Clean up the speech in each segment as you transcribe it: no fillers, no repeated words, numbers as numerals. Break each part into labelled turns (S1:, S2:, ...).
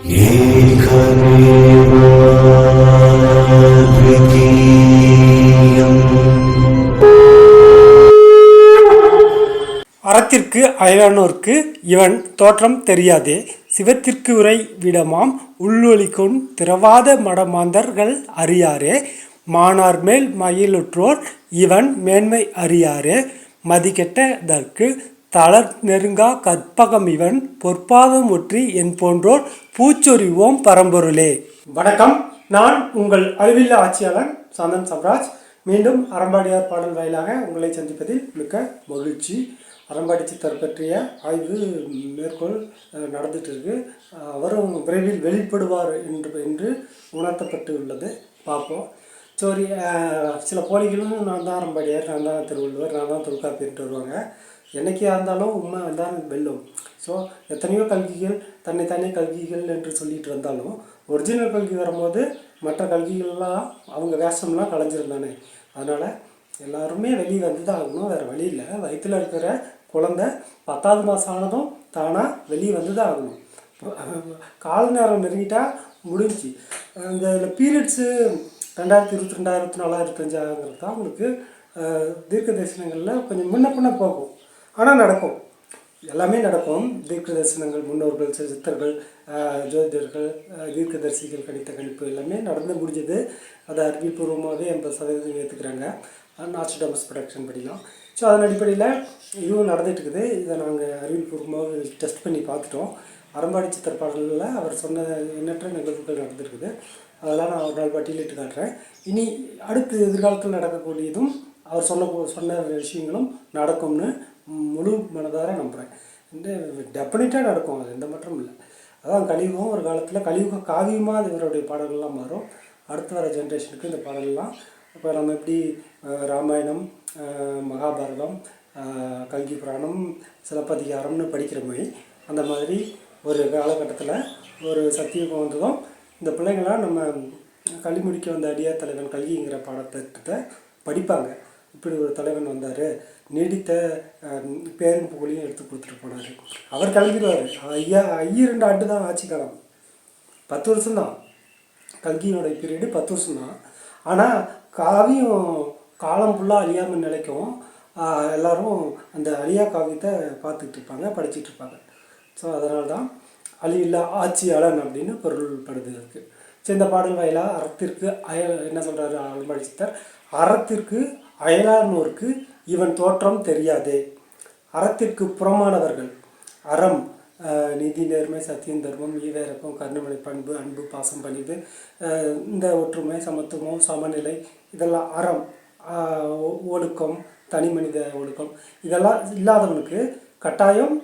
S1: அறத்திற்கு அயலானோர்க்கு இவன் தோற்றம் தெரியாதே, சிவத்திற்கு உரை விடமாம் உள்ளொளிக்கும் திறவாத மடமாந்தர்கள் அறியாரே, மானார் மேல் மயிலுற்றோர் இவன் மேன்மை அறியாரே, மதிக்கெட்டதற்கு தளர் நெருங்கா கற்பகம் இவன் பொற்பாதம் ஒற்றி என் போன்றோர் பூச்சொரிவோம் பரம்பொருளே. வணக்கம். நான் உங்கள் அழிவில்லா ஆட்சியாளன் சாந்தன் சம்ராஜ். மீண்டும் அறம்பாடியார் பாடல் வாயிலாக உங்களை சந்திப்பதில் மிக்க மகிழ்ச்சி. அறம்பாடி சித்தர் பற்றிய ஆய்வு மேற்கோள் நடந்துட்டு இருக்கு. அவரும் விரைவில் வெளிப்படுவார் என்று உணர்த்தப்பட்டு உள்ளது. பார்ப்போம். சரி, சில போலிகளும் நான் தான் அறம்பாடியார், நான் தான் திருவள்ளுவர், நான் தான் தொல்காப்பின்ட்டு வருவாங்க. என்றைக்கா இருந்தாலும் உண்மை தான் வெல்லும். ஸோ எத்தனையோ கல்விகள் தன்னைத்தானே கல்விகள் என்று சொல்லிட்டு வந்தாலும் ஒரிஜினல் கல்வி வரும்போது மற்ற கல்விகள்லாம் அவங்க வேஷம்லாம் கலைஞ்சிருந்தானே. அதனால் எல்லாருமே வெளியே வந்து தான் ஆகணும், வேறு வழி இல்லை. வயிற்றில் இருக்கிற குழந்தை 10வது மாதம் ஆனதும் தானாக வெளியே வந்து தான் ஆகணும். கால நேரம் நெருங்கிட்டால் முடிஞ்சு. இந்த பீரியட்ஸு 2022, 2024, 2025 தான் உங்களுக்கு தீர்க்க தரிசனங்களில் கொஞ்சம் முன்ன பின்ன போகும். ஆனால் நடக்கும், எல்லாமே நடக்கும். தீர்க்க தரிசனங்கள், முன்னோர்கள், சித்தர்கள், ஜோதிடர்கள், தீர்க்கதரிசிகள் கணித்த கணிப்பு எல்லாமே நடந்து முடிஞ்சது. அதை அறிவிப்பூர்வமாகவே 80% ஏற்றுக்கிறாங்க. நாஸ்ட்ரடாமஸ் ப்ரொடக்ஷன் படிக்கலாம். ஸோ அதன் அடிப்படையில் இதுவும் நடந்துகிட்டு இருக்குது. இதை நாங்கள் அறிவிப்பூர்வமாக டெஸ்ட் பண்ணி பார்த்துட்டோம். அறம்பாடி சித்தர் பாடலில் அவர் சொன்ன எண்ணற்ற நிகழ்வுகள் நடந்துருக்குது. அதெல்லாம் நான் ஒரு நாள் பட்டியலிட்டு காட்டுறேன். இனி அடுத்து எதிர்காலத்தில் நடக்கக்கூடியதும் அவர் சொன்ன விஷயங்களும் நடக்கும்னு முழு மனதார நம்புகிறேன். இந்த டெஃபினட்டாக நடக்கும், அது எந்த மாற்றமும் இல்லை. அதான் கலியுகம் ஒரு காலத்தில் கலியுக காவியமாக அது இவருடைய பாடல்கள்லாம் மாறும். அடுத்து வர ஜென்ரேஷனுக்கு இந்த பாடல்கள்லாம் இப்போ நம்ம எப்படி ராமாயணம், மகாபாரதம், கல்கி புராணம், சிலப்பதிகாரம்னு படிக்கிற மாதிரி அந்த மாதிரி ஒரு காலகட்டத்தில் ஒரு சத்தியுகம் வந்ததும் இந்த பிள்ளைங்களாம் நம்ம கல்வி முடிக்க வந்த அடியார் தலைவன் கல்கிங்கிற பாடத்திட்டத்தை படிப்பாங்க. இப்படி ஒரு தலைவன் வந்தார், நீடித்த பேரும் புகழையும் எடுத்து கொடுத்துட்டு போனார். அவர் கிளம்பிடுவார். 2 ஆண்டு தான் ஆட்சி காலம், 10 வருஷம்தான். கல்கியினுடைய பீரியடு 10 வருஷம்தான். ஆனால் காவியம் காலம் ஃபுல்லாக அழியாமல் நிலைக்கும். எல்லோரும் அந்த அழியா காவியத்தை பார்த்துட்டு இருப்பாங்க, படிச்சுட்டு இருப்பாங்க. ஸோ அதனால தான் அழிவில்லா ஆட்சியாளன் அப்படின்னு பொருள்படுது இருக்குது. சரி, இந்த பாடல் வாயிலாக அறத்திற்கு என்ன சொல்கிறாரு அறம்பாடி சித்தர்? அறத்திற்கு அயலானோருக்கு இவன் தோற்றம் தெரியாதே. அறத்திற்கு புறமானவர்கள், அறம், நீதி, நேர்மை, சத்தியம், தர்மம், ஈவேரக்கம், கருணை, பண்பு, அன்பு, பாசம், பணிவு, இந்த ஒற்றுமை, சமத்துவம், சமநிலை, இதெல்லாம் அறம். ஒழுக்கம், தனி மனித ஒழுக்கம், இதெல்லாம் இல்லாதவனுக்கு கட்டாயம்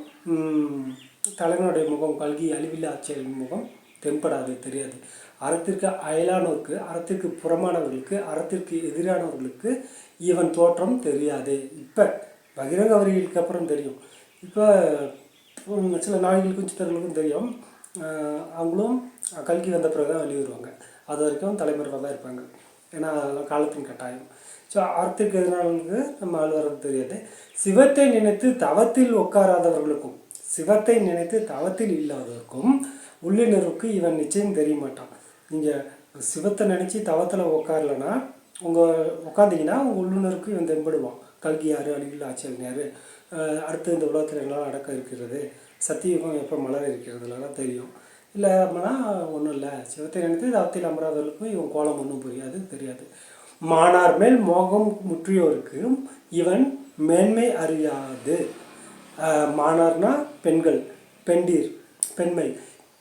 S1: தலைவனுடைய முகம், கல்கி அழிவில்லா ஆட்சியாளரின் முகம் தென்படாது, தெரியாது. அறத்திற்கு அயலானோருக்கு, அறத்திற்கு புறமானவர்களுக்கு, அறத்திற்கு எதிரானவர்களுக்கு இவன் தோற்றம் தெரியாது. இப்போ பகிரங்க வரிகளுக்கு அப்புறம் தெரியும். இப்போ சில நாடுகளுக்கும் சித்தர்களுக்கும் தெரியும். அவங்களும் கல்கி வந்த பிறகு தான் வெளியே வருவாங்க. அது வரைக்கும் தலைமுறையாக தான் இருப்பாங்க. ஏன்னா அதெல்லாம் காலத்தின் கட்டாயம். ஸோ அறத்திற்கு எதிரானவர்களுக்கு நம்ம ஆள் வர்றது தெரியாது. சிவத்தை நினைத்து தவத்தில் உட்காராதவர்களுக்கும், சிவத்தை நினைத்து தவத்தில் இல்லாதவருக்கும் உள்ளினருக்கு இவன் நிச்சயம் தெரிய மாட்டான். நீங்கள் சிவத்தை நினச்சி தவத்தில் உட்காரலன்னா, உட்காந்திங்கன்னா உங்கள் உள்ளுணருக்கு இவன் தென்படுவான். கல்கி யார், அழிவில்லா ஆட்சியாளன் யார், அடுத்து இந்த உலகத்தில் எல்லாம் நடக்க இருக்கிறது, சத்தியுகம் எப்போ மலர இருக்கிறதுலாம் தெரியும். இல்லை அப்படின்னா ஒன்றும் இல்லை. சிவத்தை நினைத்து தவத்தில் அமராதவர்களுக்கும் இவன் கோலம் ஒன்றும் புரியாது, தெரியாது. மானார் மேல் மோகம் முற்றியோருக்கு இவன் மேன்மை அறியாது. மானார்னா பெண்கள், பெண்டீர், பெண்மை.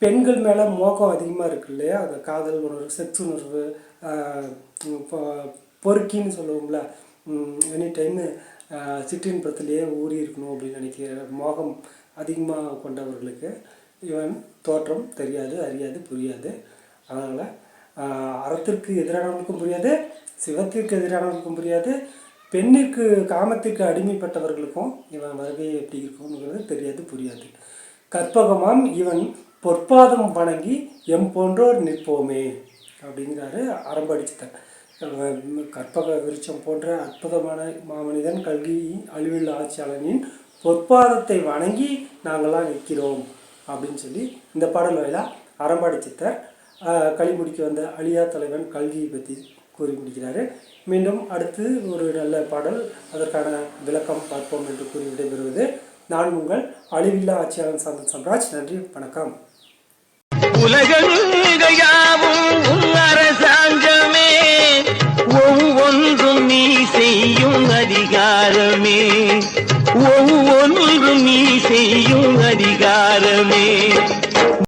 S1: பெண்கள் மேலே மோகம் அதிகமாக இருக்குது இல்லையா? அந்த காதல் உணர்வு, செக்ஸ் உணர்வு, பொறுக்கின்னு சொல்லுவோம்ல, எனி டைமு சிற்றின்பத்திலேயே ஊறி இருக்கணும் அப்படின்னு நினைக்கிற மோகம் அதிகமாக கொண்டவர்களுக்கு இவன் தோற்றம் தெரியாது, அறியாது, புரியாது. அதனால் அறத்திற்கு எதிரானவர்களுக்கும் புரியாது, சிவத்திற்கு எதிரானவர்களுக்கும் புரியாது, பெண்ணிற்கு காமத்திற்கு அடிமைப்பட்டவர்களுக்கும் இவன் வருகை எப்படி இருக்கும்ங்கிறது தெரியாது, புரியாது. கற்பகமாம் இவன் பொற்பாதம் வணங்கி எம் போன்றோர் நிற்போமே அப்படிங்கிறாரு அறம்பாடி சித்தர். கற்பக விருட்சம் போன்ற அற்புதமான மாமனிதன் கல்கி அழிவில்லா ஆட்சியாளனின் பொற்பாதத்தை வணங்கி நாங்களாம் நிற்கிறோம் அப்படின்னு சொல்லி இந்த பாடல் வாயிலாக அறம்பாடி சித்தர் களிமுடிக்கு வந்த அழியா தலைவன் கல்கியை பற்றி கூறி முடிக்கிறாரு. மீண்டும் அடுத்து ஒரு நல்ல பாடல், அதற்கான விளக்கம் பார்ப்போம் என்று கூறி விடைபெறுவது நான் உங்கள் அழிவில்லா ஆட்சியாளன் சாந்தன் சம்ராஜ். நன்றி, வணக்கம்.
S2: உலகெங்கும் அரசாங்கமே, ஒவ்வொன்றும் நீ செய்யும் அதிகாரமே, ஒவ்வொன்றும் நீ செய்யும் அதிகாரமே.